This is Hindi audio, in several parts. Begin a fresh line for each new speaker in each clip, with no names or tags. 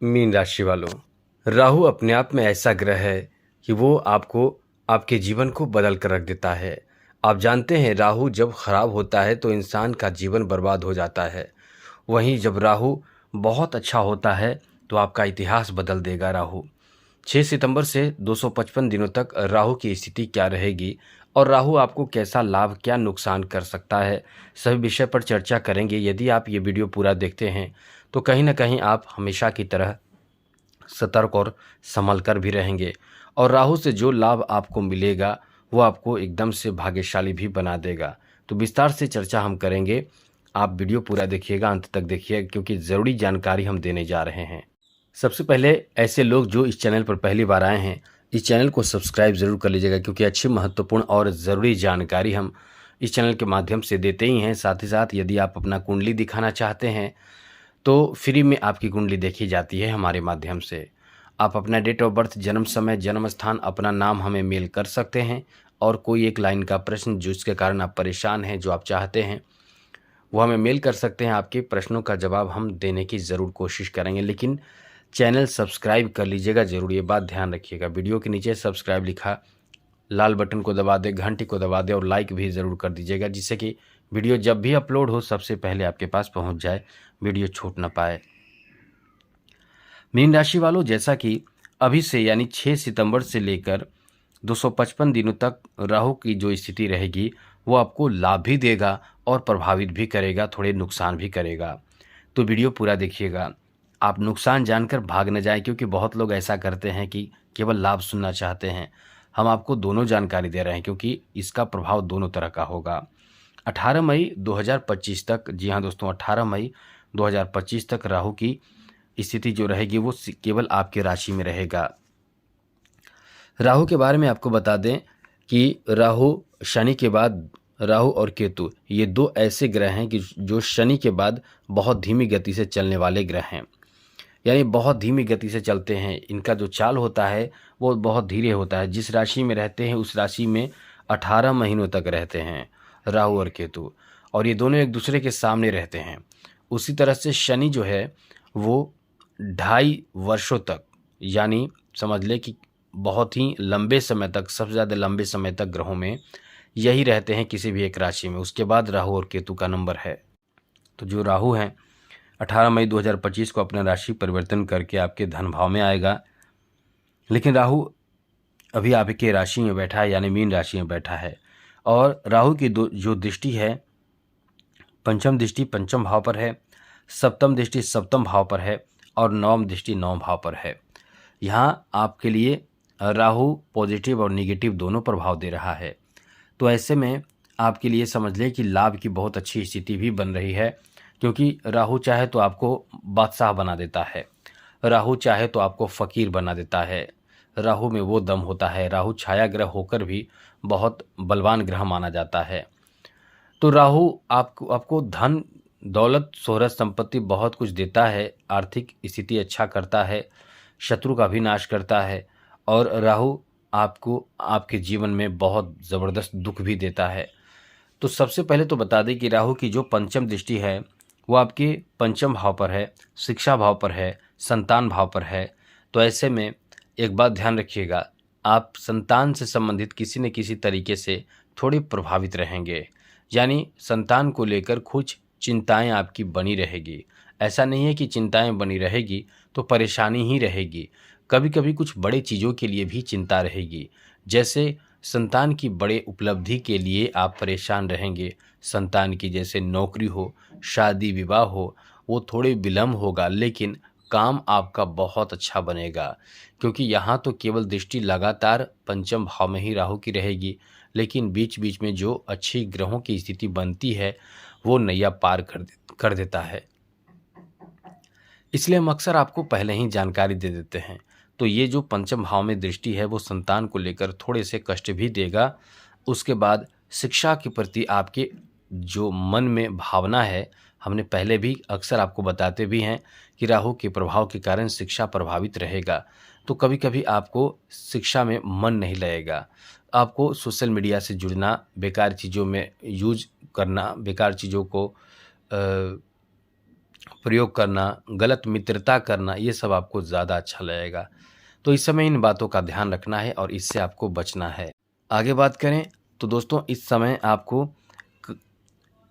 मीन राशि वालों, राहु अपने आप में ऐसा ग्रह है कि वो आपके जीवन को बदल कर रख देता है। आप जानते हैं राहु जब खराब होता है तो इंसान का जीवन बर्बाद हो जाता है। वहीं जब राहु बहुत अच्छा होता है तो आपका इतिहास बदल देगा राहु। 6 सितंबर से 255 दिनों तक राहु की स्थिति क्या रहेगी और राहु आपको कैसा लाभ क्या नुकसान कर सकता है, सभी विषय पर चर्चा करेंगे। यदि आप ये वीडियो पूरा देखते हैं तो कहीं ना कहीं आप हमेशा की तरह सतर्क और संभल कर भी रहेंगे और राहु से जो लाभ आपको मिलेगा वो आपको एकदम से भाग्यशाली भी बना देगा। तो विस्तार से चर्चा हम करेंगे। आप वीडियो पूरा देखिएगा, अंत तक देखिएगा, क्योंकि ज़रूरी जानकारी हम देने जा रहे हैं। सबसे पहले ऐसे लोग जो इस चैनल पर पहली बार आए हैं, इस चैनल को सब्सक्राइब ज़रूर कर लीजिएगा, क्योंकि अच्छी, महत्वपूर्ण और ज़रूरी जानकारी हम इस चैनल के माध्यम से देते ही हैं। साथ ही साथ यदि आप अपना कुंडली दिखाना चाहते हैं तो फ्री में आपकी कुंडली देखी जाती है हमारे माध्यम से। आप अपना डेट ऑफ बर्थ, जन्म समय, जन्म स्थान, अपना नाम हमें मेल कर सकते हैं और कोई एक लाइन का प्रश्न जिसके कारण आप परेशान हैं, जो आप चाहते हैं, वो हमें मेल कर सकते हैं। आपके प्रश्नों का जवाब हम देने की ज़रूर कोशिश करेंगे, लेकिन चैनल सब्सक्राइब कर लीजिएगा ज़रूर, ये बात ध्यान रखिएगा। वीडियो के नीचे सब्सक्राइब लिखा लाल बटन को दबा दें, घंटी को दबा दें और लाइक भी ज़रूर कर दीजिएगा, जिससे कि वीडियो जब भी अपलोड हो सबसे पहले आपके पास पहुंच जाए, वीडियो छूट ना पाए। मीन राशि वालों, जैसा कि अभी से यानी 6 सितंबर से लेकर 255 दिनों तक राहु की जो स्थिति रहेगी वो आपको लाभ भी देगा और प्रभावित भी करेगा, थोड़े नुकसान भी करेगा। तो वीडियो पूरा देखिएगा। आप नुकसान जानकर भाग न जाएं, क्योंकि बहुत लोग ऐसा करते हैं कि केवल लाभ सुनना चाहते हैं। हम आपको दोनों जानकारी दे रहे हैं, क्योंकि इसका प्रभाव दोनों तरह का होगा। 18 मई 2025 तक, जी हाँ दोस्तों, 18 मई 2025 तक राहु की स्थिति जो रहेगी वो केवल आपकी राशि में रहेगा। राहु के बारे में आपको बता दें कि राहु शनि के बाद, राहु और केतु ये दो ऐसे ग्रह हैं कि जो शनि के बाद बहुत धीमी गति से चलने वाले ग्रह हैं, यानी बहुत धीमी गति से चलते हैं। इनका जो चाल होता है वो बहुत धीरे होता है। जिस राशि में रहते हैं उस राशि में 18 महीनों तक रहते हैं राहु और केतु, और ये दोनों एक दूसरे के सामने रहते हैं। उसी तरह से शनि जो है वो 2.5 वर्षों तक, यानी समझ ले कि बहुत ही लंबे समय तक, सबसे ज़्यादा लंबे समय तक ग्रहों में यही रहते हैं किसी भी एक राशि में। उसके बाद राहु और केतु का नंबर है। तो जो राहु हैं 18 मई 2025 को अपना राशि परिवर्तन करके आपके धन भाव में आएगा, लेकिन राहु अभी आपके राशि में बैठा है, यानी मीन राशि में बैठा है। और राहु की जो दृष्टि है, पंचम दृष्टि पंचम भाव पर है, सप्तम दृष्टि सप्तम भाव पर है और नवम दृष्टि नवम भाव पर है। यहाँ आपके लिए राहु पॉजिटिव और निगेटिव दोनों प्रभाव दे रहा है। तो ऐसे में आपके लिए समझ लें कि लाभ की बहुत अच्छी स्थिति भी बन रही है, क्योंकि राहु चाहे तो आपको बादशाह बना देता है, राहु चाहे तो आपको फ़कीर बना देता है। राहु में वो दम होता है। राहु छाया ग्रह होकर भी बहुत बलवान ग्रह माना जाता है। तो राहु आपको धन, दौलत, शोहरत, संपत्ति बहुत कुछ देता है, आर्थिक स्थिति अच्छा करता है, शत्रु का भी नाश करता है, और राहु आपको आपके जीवन में बहुत ज़बरदस्त दुख भी देता है। तो सबसे पहले तो बता दें कि राहु की जो पंचम दृष्टि है वो आपके पंचम भाव पर है, शिक्षा भाव पर है, संतान भाव पर है। तो ऐसे में एक बात ध्यान रखिएगा, आप संतान से संबंधित किसी न किसी तरीके से थोड़े प्रभावित रहेंगे, यानी संतान को लेकर कुछ चिंताएं आपकी बनी रहेगी। ऐसा नहीं है कि चिंताएं बनी रहेगी तो परेशानी ही रहेगी, कभी कभी कुछ बड़े चीज़ों के लिए भी चिंता रहेगी। जैसे संतान की बड़े उपलब्धि के लिए आप परेशान रहेंगे, संतान की जैसे नौकरी हो, शादी विवाह हो, वो थोड़े विलम्ब होगा, लेकिन काम आपका बहुत अच्छा बनेगा, क्योंकि यहाँ तो केवल दृष्टि लगातार पंचम भाव में ही राहु की रहेगी, लेकिन बीच बीच में जो अच्छी ग्रहों की स्थिति बनती है वो नैया पार कर देता है। इसलिए हम अक्सर आपको पहले ही जानकारी दे देते हैं। तो ये जो पंचम भाव में दृष्टि है वो संतान को लेकर थोड़े से कष्ट भी देगा। उसके बाद शिक्षा के प्रति आपके जो मन में भावना है, हमने पहले भी अक्सर आपको बताते भी हैं कि राहु के प्रभाव के कारण शिक्षा प्रभावित रहेगा। तो कभी कभी आपको शिक्षा में मन नहीं लगेगा, आपको सोशल मीडिया से जुड़ना, बेकार चीज़ों में यूज करना, बेकार चीज़ों को प्रयोग करना, गलत मित्रता करना, ये सब आपको ज़्यादा अच्छा लगेगा। तो इस समय इन बातों का ध्यान रखना है और इससे आपको बचना है। आगे बात करें तो दोस्तों इस समय आपको क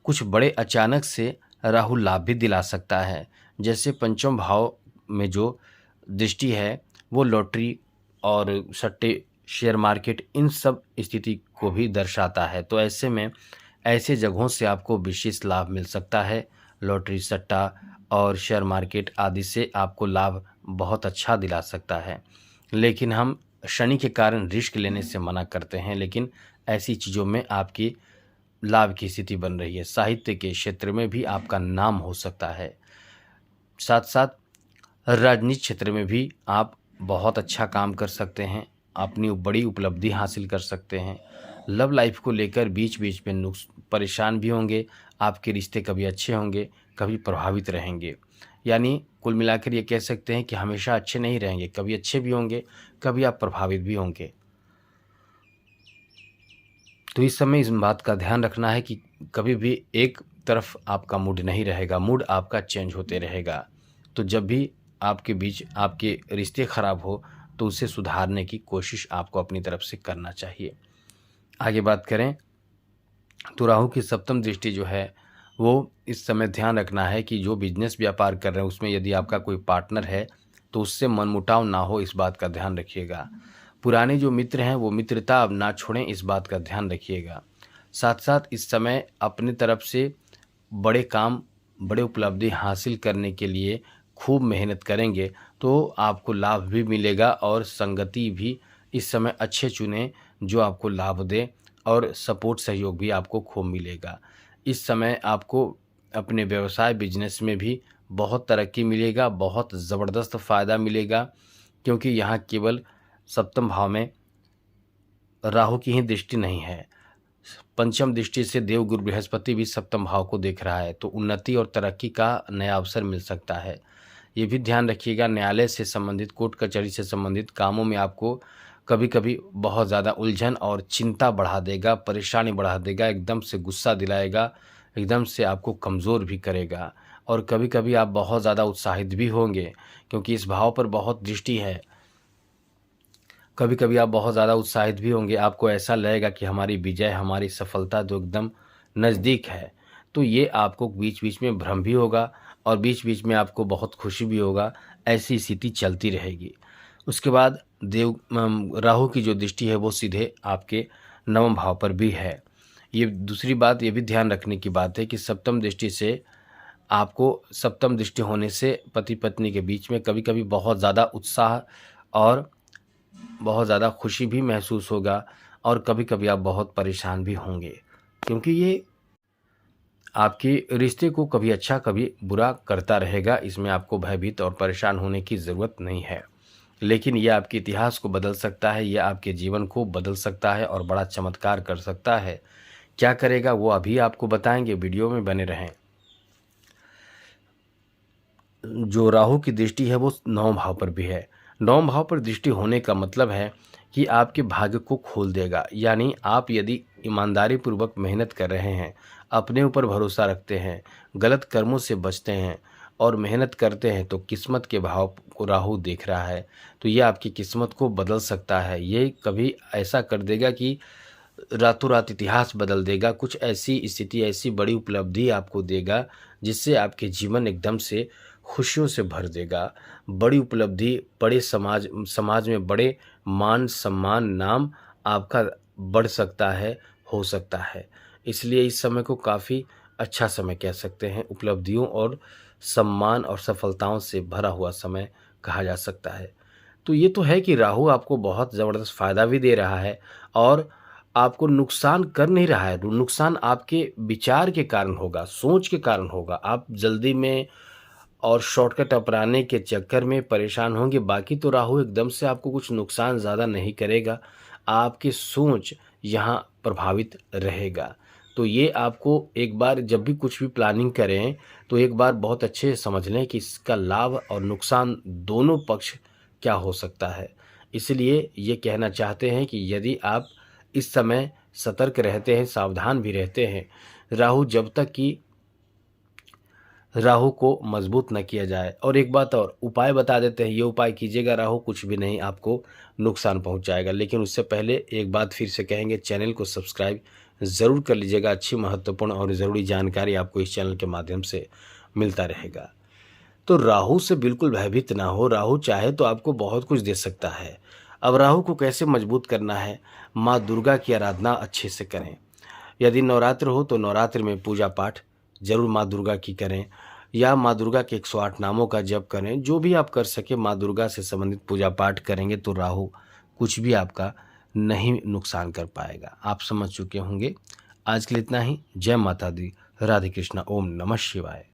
कुछ बड़े अचानक से राहु लाभ भी दिला सकता है। जैसे पंचम भाव में जो दृष्टि है वो लॉटरी और सट्टे, शेयर मार्केट इन सब स्थिति को भी दर्शाता है। तो ऐसे में ऐसे जगहों से आपको विशेष लाभ मिल सकता है। लॉटरी, सट्टा और शेयर मार्केट आदि से आपको लाभ बहुत अच्छा दिला सकता है। लेकिन हम शनि के कारण रिस्क लेने से मना करते हैं, लेकिन ऐसी चीज़ों में आपकी लाभ की स्थिति बन रही है। साहित्य के क्षेत्र में भी आपका नाम हो सकता है। साथ साथ राजनीति क्षेत्र में भी आप बहुत अच्छा काम कर सकते हैं, अपनी बड़ी उपलब्धि हासिल कर सकते हैं। लव लाइफ को लेकर बीच बीच में परेशान भी होंगे, आपके रिश्ते कभी अच्छे होंगे, कभी प्रभावित रहेंगे। यानी कुल मिलाकर ये कह सकते हैं कि हमेशा अच्छे नहीं रहेंगे, कभी अच्छे भी होंगे, कभी आप प्रभावित भी होंगे। तो इस समय इस बात का ध्यान रखना है कि कभी भी एक तरफ आपका मूड नहीं रहेगा, मूड आपका चेंज होते रहेगा। तो जब भी आपके बीच आपके रिश्ते खराब हो तो उसे सुधारने की कोशिश आपको अपनी तरफ से करना चाहिए। आगे बात करें तो राहु की सप्तम दृष्टि जो है वो इस समय ध्यान रखना है कि जो बिजनेस व्यापार कर रहे हैं उसमें यदि आपका कोई पार्टनर है तो उससे मनमुटाव ना हो, इस बात का ध्यान रखिएगा। पुराने जो मित्र हैं वो मित्रता अब ना छोड़ें, इस बात का ध्यान रखिएगा। साथ साथ इस समय अपनी तरफ से बड़े काम, बड़े उपलब्धि हासिल करने के लिए खूब मेहनत करेंगे तो आपको लाभ भी मिलेगा और संगति भी इस समय अच्छे चुनें जो आपको लाभ दें और सपोर्ट सहयोग भी आपको खूब मिलेगा। इस समय आपको अपने व्यवसाय बिजनेस में भी बहुत तरक्की मिलेगा, बहुत ज़बरदस्त फ़ायदा मिलेगा, क्योंकि यहाँ केवल सप्तम भाव में राहु की ही दृष्टि नहीं है, पंचम दृष्टि से देवगुरु बृहस्पति भी सप्तम भाव को देख रहा है। तो उन्नति और तरक्की का नया अवसर मिल सकता है। ये भी ध्यान रखिएगा, न्यायालय से संबंधित, कोर्ट कचहरी से संबंधित कामों में आपको कभी कभी बहुत ज़्यादा उलझन और चिंता बढ़ा देगा, परेशानी बढ़ा देगा, एकदम से गुस्सा दिलाएगा, एकदम से आपको कमज़ोर भी करेगा। और कभी कभी आप बहुत ज़्यादा उत्साहित भी होंगे क्योंकि इस भाव पर बहुत दृष्टि है। कभी कभी आप बहुत ज़्यादा उत्साहित भी होंगे, आपको ऐसा लगेगा कि हमारी विजय, हमारी सफलता तो एकदम नज़दीक है। तो ये आपको बीच बीच में भ्रम भी होगा और बीच बीच में आपको बहुत खुशी भी होगा, ऐसी स्थिति चलती रहेगी। उसके बाद राहु की जो दृष्टि है वो सीधे आपके नवम भाव पर भी है। ये दूसरी बात ये भी ध्यान रखने की बात है कि सप्तम दृष्टि से आपको, सप्तम दृष्टि होने से पति पत्नी के बीच में कभी कभी बहुत ज़्यादा उत्साह और बहुत ज़्यादा खुशी भी महसूस होगा और कभी कभी आप बहुत परेशान भी होंगे, क्योंकि ये आपके रिश्ते को कभी अच्छा कभी बुरा करता रहेगा। इसमें आपको भयभीत और परेशान होने की ज़रूरत नहीं है, लेकिन यह आपके इतिहास को बदल सकता है, यह आपके जीवन को बदल सकता है और बड़ा चमत्कार कर सकता है। क्या करेगा वो अभी आपको बताएंगे, वीडियो में बने रहें। जो राहु की दृष्टि है वो नौम भाव पर भी है। नौम भाव पर दृष्टि होने का मतलब है कि आपके भाग्य को खोल देगा। यानी आप यदि ईमानदारी पूर्वक मेहनत कर रहे हैं, अपने ऊपर भरोसा रखते हैं, गलत कर्मों से बचते हैं और मेहनत करते हैं तो किस्मत के भाव को राहु देख रहा है, तो ये आपकी किस्मत को बदल सकता है। ये कभी ऐसा कर देगा कि रातों रात इतिहास बदल देगा। कुछ ऐसी स्थिति, ऐसी बड़ी उपलब्धि आपको देगा जिससे आपके जीवन एकदम से खुशियों से भर देगा। बड़ी उपलब्धि, बड़े समाज में बड़े मान सम्मान, नाम आपका बढ़ सकता है, हो सकता है। इसलिए इस समय को काफ़ी अच्छा समय कह सकते हैं, उपलब्धियों और सम्मान और सफलताओं से भरा हुआ समय कहा जा सकता है। तो ये तो है कि राहु आपको बहुत ज़बरदस्त फ़ायदा भी दे रहा है और आपको नुकसान कर नहीं रहा है। नुकसान आपके विचार के कारण होगा, सोच के कारण होगा। आप जल्दी में और शॉर्टकट अपनाने के चक्कर में परेशान होंगे। बाकी तो राहु एकदम से आपको कुछ नुकसान ज़्यादा नहीं करेगा, आपकी सोच यहाँ प्रभावित रहेगा। तो ये आपको एक बार जब भी कुछ भी प्लानिंग करें तो एक बार बहुत अच्छे से समझ लें कि इसका लाभ और नुकसान दोनों पक्ष क्या हो सकता है। इसलिए ये कहना चाहते हैं कि यदि आप इस समय सतर्क रहते हैं, सावधान भी रहते हैं, राहु जब तक कि राहु को मजबूत न किया जाए। और एक बात और, उपाय बता देते हैं, ये उपाय कीजिएगा, राहु कुछ भी नहीं आपको नुकसान पहुंचाएगा। लेकिन उससे पहले एक बात फिर से कहेंगे, चैनल को सब्सक्राइब ज़रूर कर लीजिएगा। अच्छी, महत्वपूर्ण और ज़रूरी जानकारी आपको इस चैनल के माध्यम से मिलता रहेगा। तो राहु से बिल्कुल भयभीत ना हो, राहु चाहे तो आपको बहुत कुछ दे सकता है। अब राहु को कैसे मजबूत करना है, माँ दुर्गा की आराधना अच्छे से करें। यदि नवरात्र हो तो नवरात्र में पूजा पाठ जरूर माँ दुर्गा की करें, या माँ दुर्गा के 108 नामों का जप करें। जो भी आप कर सके माँ दुर्गा से संबंधित पूजा पाठ करेंगे तो राहु कुछ भी आपका नहीं नुकसान कर पाएगा। आप समझ चुके होंगे। आज के लिए इतना ही। जय माता दी, राधे कृष्णा, ओम नमः शिवाय।